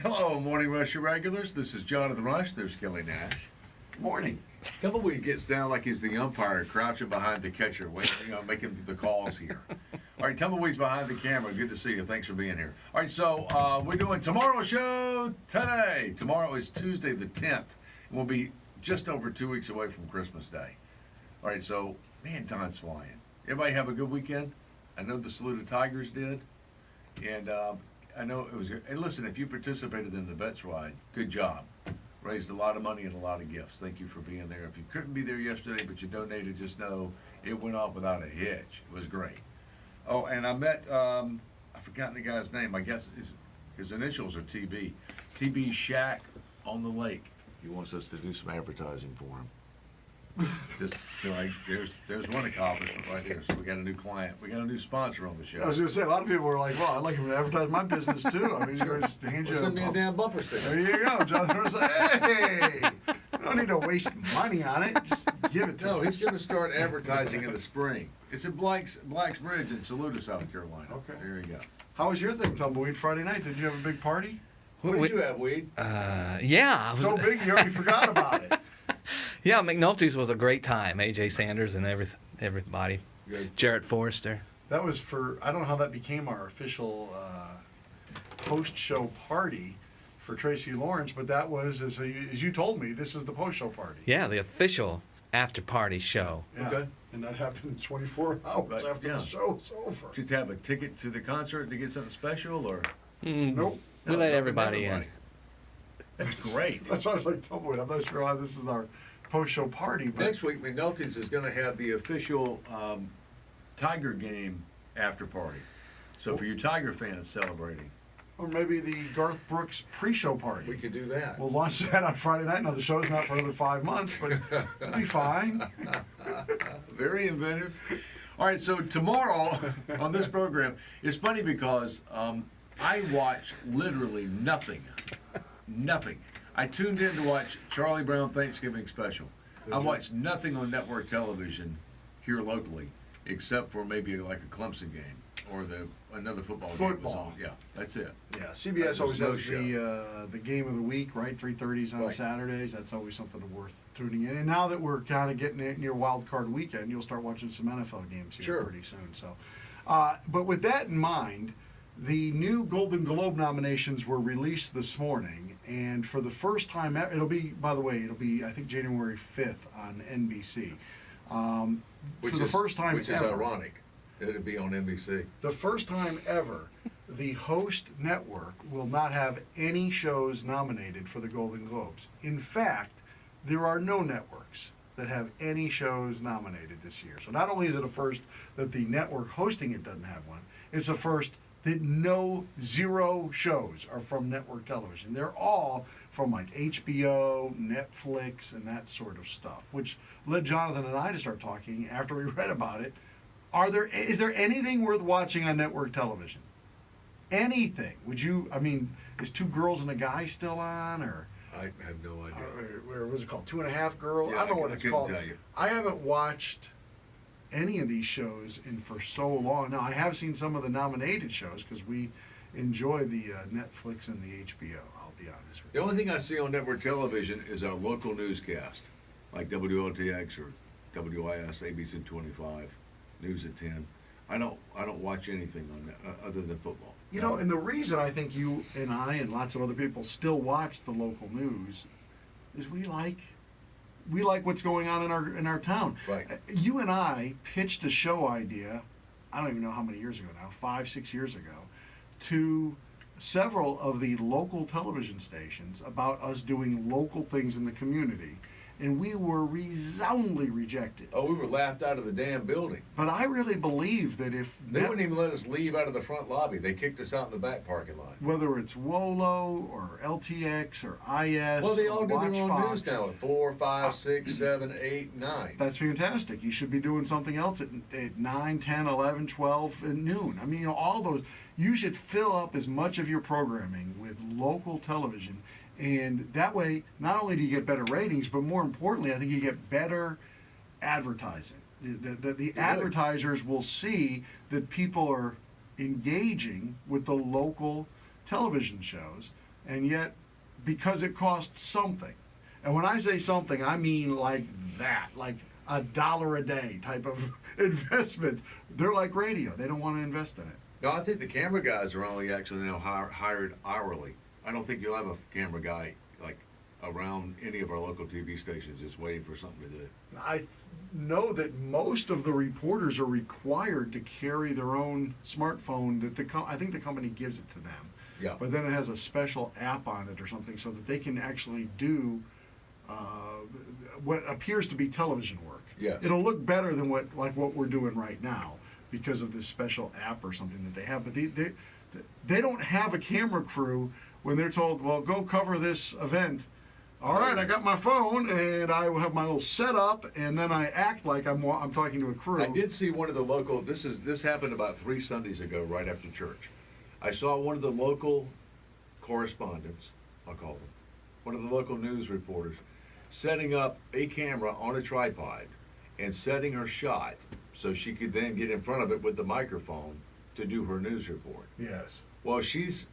Hello, Morning Rush regulars. This is Jonathon Rush. There's Kelly Nash. Good morning. Tumbleweed gets down like he's the umpire, crouching behind the catcher, waiting, making the calls here. All right, Tumbleweed's behind the camera. Good to see you. Thanks for being here. All right, so we're doing tomorrow's show today. Tomorrow is Tuesday the 10th, and we'll be just over 2 weeks away from Christmas Day. All right, so, man, time's flying. Everybody have a good weekend? I know the Saluda Tigers did, and I know it was. And listen, if you participated in the Vets Ride, good job. Raised a lot of money and a lot of gifts. Thank you for being there. If you couldn't be there yesterday, but you donated, just know it went off without a hitch. It was great. Oh, and I met, I've forgotten the guy's name. I guess his initials are TB. TB Shack on the Lake. He wants us to do some advertising for him. Just so there's one accomplishment right there. So we got a new client. We got a new sponsor on the show. I was going to say, a lot of people were like, well, I'd like him to advertise my business too. I mean, Sure. just hand you Send me a damn bumper sticker. There you go. Jonathan was like, hey, you don't need to waste money on it. Just give it to No, us. he's going to start advertising in the spring. It's at Black's Bridge in Saluda, South Carolina. Okay. There you go. How was your thing, Tumbleweed, Friday night? Did you have a big party? What did you have, Weed? Yeah. So big you already forgot about it. Yeah, McNulty's was a great time. A.J. Sanders and everybody. Good. Jarrett Forrester. That was for, I don't know how that became our official post-show party for Tracy Lawrence, but that was, as you told me, this is the post-show party. Yeah, the official after-party show. Yeah. Okay. And that happened 24 hours Right, after yeah. the show's over. Did you have a ticket to the concert to get something special, or? Nope. We No, let no, everybody in. That's great. That's why I was like, Tumbleweed, I'm not sure how this is our post-show party, but Next week, McNulty's is going to have the official Tiger game after party. So for you Tiger fans celebrating, or maybe the Garth Brooks pre-show party. we could do that. We'll launch that on Friday night. Now, the show's not for another 5 months, but it'll be fine. Very inventive. All right, so tomorrow on this program, it's funny because I watch literally nothing. Nothing. I tuned in to watch Charlie Brown Thanksgiving special. Did I you? watched nothing on network television here locally, except for maybe like a Clemson game or another football game. was Football. on. Yeah, that's it. Yeah, There's CBS always no has the game of the week, right? 3:30s on Right. Saturdays. That's always something worth tuning in. And now that we're kind of getting it near Wild Card Weekend, you'll start watching some NFL games here Sure. pretty soon. So, but with that in mind, the new Golden Globe nominations were released this morning, and for the first time, it'll be, by the way, I think January 5th on NBC. For the first time which is ever, ironic. It'd be on NBC. the first time ever, the host network will not have any shows nominated for the Golden Globes. In fact, there are no networks that have any shows nominated this year. So not only is it a first that the network hosting it doesn't have one, it's a first that zero shows are from network television. They're all from like HBO, Netflix, and that sort of stuff, which led Jonathan and I to start talking after we read about it. Is there anything worth watching on network television? Anything? Is Two Girls and a Guy still on, or I have no idea. where was it called? 2.5 Girls? Yeah, I don't know I what it's couldn't called. tell you. I haven't watched any of these shows for so long. Now, I have seen some of the nominated shows because we enjoy the Netflix and the HBO, I'll be honest with The you. only thing I see on network television is our local newscast, like WOTX or WIS, ABC 25, News at 10. I don't watch anything on that other than football. You know, and the reason I think you and I and lots of other people still watch the local news is we like what's going on in our town. Right. You and I pitched a show idea, I don't even know how many years ago now, 5-6 years ago, to several of the local television stations about us doing local things in the community. And we were resoundingly rejected. Oh, we were laughed out of the damn building. But I really believe that if They wouldn't even let us leave out of the front lobby. They kicked us out in the back parking lot. whether it's Wolo or LTX or IS, Well, they all or do their Watch own Fox, news now at 4, 5, 6, 7, 8, 9. That's fantastic. You should be doing something else at 9, 10, 11, 12, and noon. I mean, all those. You should fill up as much of your programming with local television. And that way, not only do you get better ratings, but more importantly, I think you get better advertising. The advertisers will see that people are engaging with the local television shows and yet because it costs something, and when I say something, I mean like that, like $1 a day type of investment. They're like radio; they don't want to invest in it. No, I think the camera guys are only actually now hired hourly. I don't think you'll have a camera guy like around any of our local TV stations just waiting for something to do. I know that most of the reporters are required to carry their own smartphone. That I think the company gives it to them. Yeah. But then it has a special app on it or something so that they can actually do what appears to be television work. Yeah. It'll look better than what we're doing right now because of this special app or something that they have. But they don't have a camera crew when they're told, well, go cover this event. All right, I got my phone and I have my little setup, and then I act like I'm talking to a crew. I did see one of the local. This happened about 3 Sundays ago, right after church. I saw one of the local correspondents, I'll call them, one of the local news reporters, setting up a camera on a tripod and setting her shot so she could then get in front of it with the microphone to do her news report. Yes. Well, she's,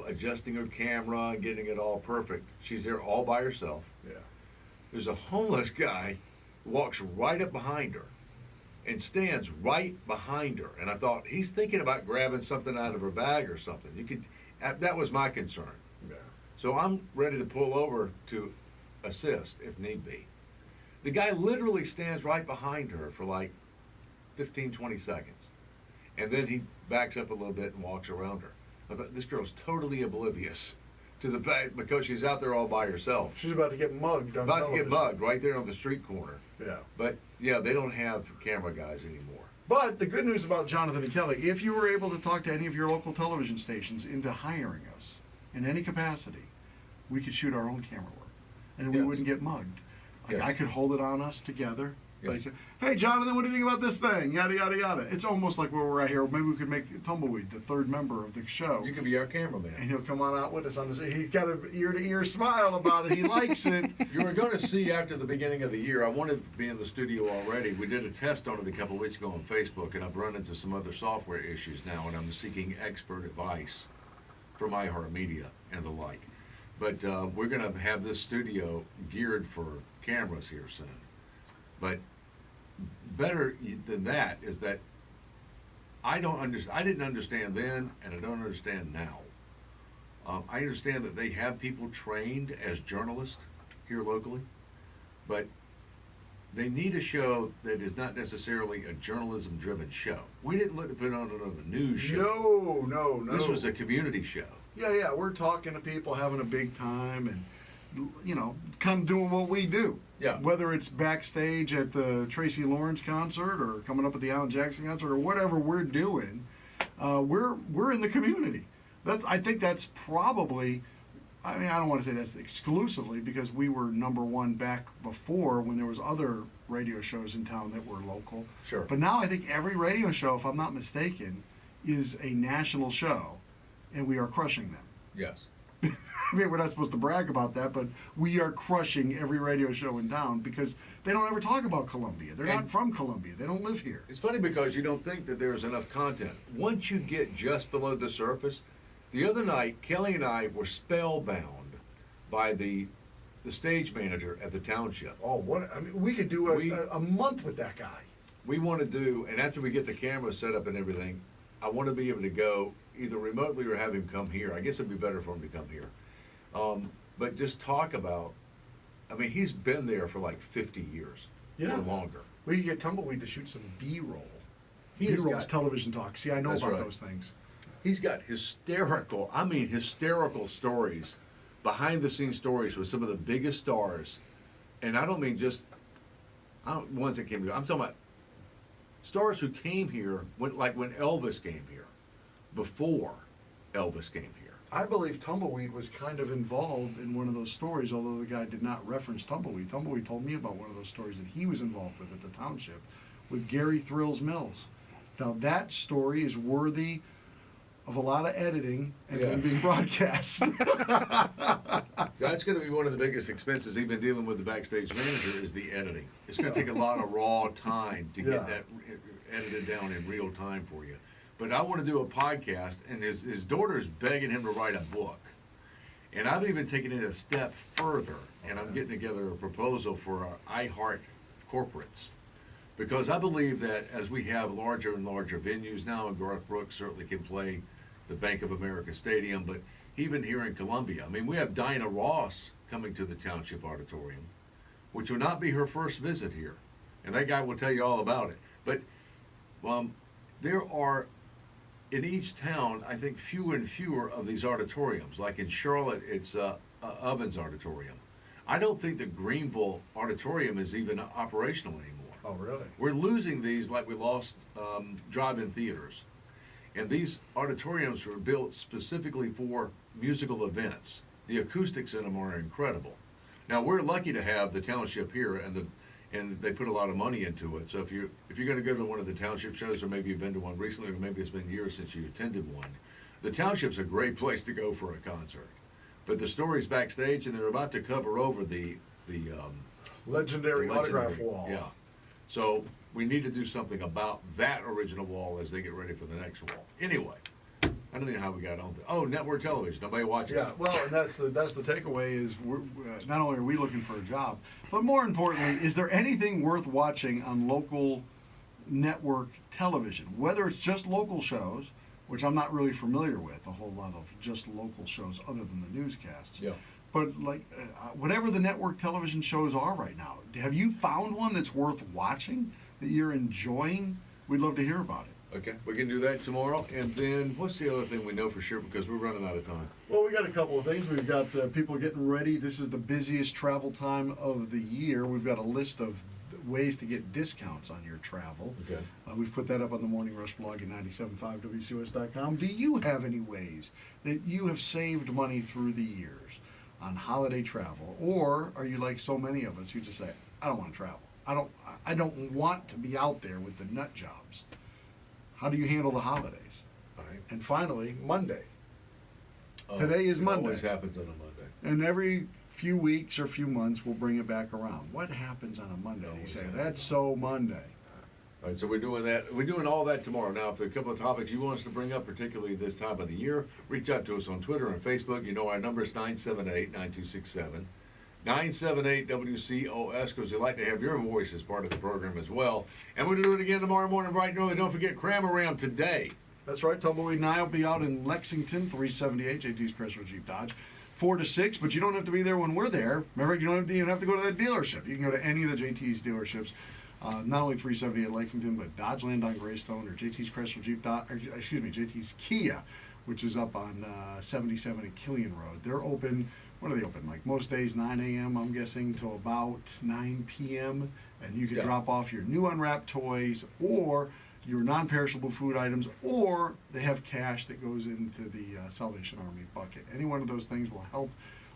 adjusting her camera and getting it all perfect. She's there all by herself. Yeah. There's a homeless guy who walks right up behind her and stands right behind her. And I thought, he's thinking about grabbing something out of her bag or something. That was my concern. Yeah. So I'm ready to pull over to assist if need be. The guy literally stands right behind her for like 15, 20 seconds. And then he backs up a little bit and walks around her. I thought, this girl's totally oblivious to the fact because she's out there all by herself. She's about to get mugged on About to television. get mugged right there on the street corner. Yeah. But, yeah, they don't have camera guys anymore. But the good news about Jonathon and Kelly, if you were able to talk to any of your local television stations into hiring us in any capacity, we could shoot our own camera work. And we Yes. wouldn't get mugged. Like, Yes. I could hold it on us together. Yes. Like, hey, Jonathan, what do you think about this thing? Yada, yada, yada. It's almost like where we're at here. Maybe we could make Tumbleweed the third member of the show. You could be our cameraman. And he'll come on out with us on this. He's got an ear-to-ear smile about it. He likes it. You were going to see after the beginning of the year, I wanted to be in the studio already. We did a test on it a couple of weeks ago on Facebook, and I've run into some other software issues now, and I'm seeking expert advice from iHeartMedia and the like. But we're going to have this studio geared for cameras here soon. But better than that is that I didn't understand then, and I don't understand now. I understand that they have people trained as journalists here locally, but they need a show that is not necessarily a journalism-driven show. We didn't look to put on another news show. No. This was a community show. Yeah, we're talking to people, having a big time, and kind of doing what we do. Yeah. Whether it's backstage at the Tracy Lawrence concert or coming up at the Alan Jackson concert or whatever we're doing, we're in the community. I think that's probably. I mean, I don't want to say that's exclusively because we were #1 back before when there was other radio shows in town that were local. Sure. But now I think every radio show, if I'm not mistaken, is a national show, and we are crushing them. Yes. I mean, we're not supposed to brag about that, but we are crushing every radio show in town because they don't ever talk about Columbia. They're not from Columbia. They don't live here. It's funny because you don't think that there's enough content. Once you get just below the surface, the other night, Kelly and I were spellbound by the stage manager at the township. Oh, what? I mean, we could do a month with that guy. We want to do, and after we get the camera set up and everything, I want to be able to go either remotely or have him come here. I guess it'd be better for him to come here. But just talk about, I mean, he's been there for like 50 years or longer. We could get Tumbleweed to shoot some B-roll. He has B-roll's got- television talk. See, I know That's about right. those things. He's got hysterical stories, behind the scenes stories with some of the biggest stars. And I don't mean just ones that came here. I'm talking about stars who came here, when Elvis came here, before Elvis came here. I believe Tumbleweed was kind of involved in one of those stories, although the guy did not reference Tumbleweed. Tumbleweed told me about one of those stories that he was involved with at the township with Gary Thrills Mills. Now, that story is worthy of a lot of editing and then being broadcast. That's going to be one of the biggest expenses, even dealing with the backstage manager, is the editing. It's going to take a lot of raw time to get that edited down in real time for you. But I want to do a podcast, and his daughter's begging him to write a book. And I've even taken it a step further, and I'm getting together a proposal for our iHeart corporates. Because I believe that as we have larger and larger venues now, and Garth Brooks certainly can play the Bank of America Stadium, but even here in Columbia, I mean, we have Dinah Ross coming to the Township Auditorium, which will not be her first visit here. And that guy will tell you all about it. But there are, in each town, I think fewer and fewer of these auditoriums. Like in Charlotte, it's Ovens Auditorium. I don't think the Greenville Auditorium is even operational anymore. Oh, really? We're losing these like we lost drive-in theaters. And these auditoriums were built specifically for musical events. The acoustics in them are incredible. Now, we're lucky to have the township here, and they put a lot of money into it. So if you're going to go to one of the township shows, or maybe you've been to one recently, or maybe it's been years since you attended one, the township's a great place to go for a concert. But the story's backstage, and they're about to cover over the Legendary the autograph wall. Yeah. So we need to do something about that original wall as they get ready for the next wall. Anyway, I don't know how we got on. Network television. Nobody watches. Yeah, well, and that's the takeaway is not only are we looking for a job, but more importantly, is there anything worth watching on local network television? Whether it's just local shows, which I'm not really familiar with, a whole lot of just local shows other than the newscasts. Yeah. But like whatever the network television shows are right now, have you found one that's worth watching that you're enjoying? We'd love to hear about it. Okay, we can do that tomorrow. And then what's the other thing we know for sure, because we're running out of time? Well, we got a couple of things. We've got people getting ready. This is the busiest travel time of the year. We've got a list of ways to get discounts on your travel. Okay. We've put that up on the Morning Rush blog at 975wcos.com. Do you have any ways that you have saved money through the years on holiday travel? Or are you like so many of us who just say, I don't want to travel. I don't want to be out there with the nut jobs. How do you handle the holidays? All right. And finally, Monday. Today is Monday. It always happens on a Monday. And every few weeks or few months, we'll bring it back around. What happens on a Monday? You Always say, happens. that's so Monday. All right, so we're doing that. We're doing all that tomorrow. Now, if there are a couple of topics you want us to bring up, particularly this time of the year, reach out to us on Twitter and Facebook. You know our number is 978-9267. 978-WCOS, because we'd like to have your voice as part of the program as well. And we're going to do it again tomorrow morning bright and early. Don't forget Cram-A-Ram today. That's right. Tumbleweed and I will be out in Lexington, 378 JT's Chrysler Jeep Dodge, 4 to 6. But you don't have to be there when we're there. Remember, you don't even have to go to that dealership. You can go to any of the JT's dealerships. Not only 378 Lexington, but Dodgeland on Greystone, or JT's Chrysler Jeep Dodge, JT's Kia, which is up on 77 at Killian Road. They're open. What are they open? Like most days, 9 a.m., I'm guessing, till about 9 p.m. And you can drop off your new unwrapped toys or your non-perishable food items, or they have cash that goes into the Salvation Army bucket. Any one of those things will help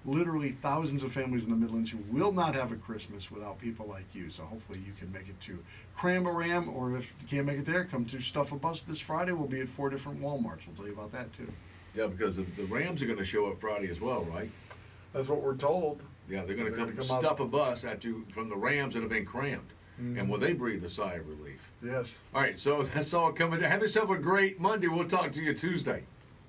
literally thousands of families in the Midlands who will not have a Christmas without people like you. So hopefully you can make it to Cram-A-Ram, or if you can't make it there, come to Stuff a Bus this Friday. We'll be at 4 different Walmarts. We'll tell you about that too. Yeah, because the Rams are going to show up Friday as well, right? That's what we're told. Yeah, they're going to come out. stuff a bus at you from the Rams that have been crammed. And will they breathe a sigh of relief? Yes. All right, so that's all coming. Have yourself a great Monday. We'll talk to you Tuesday.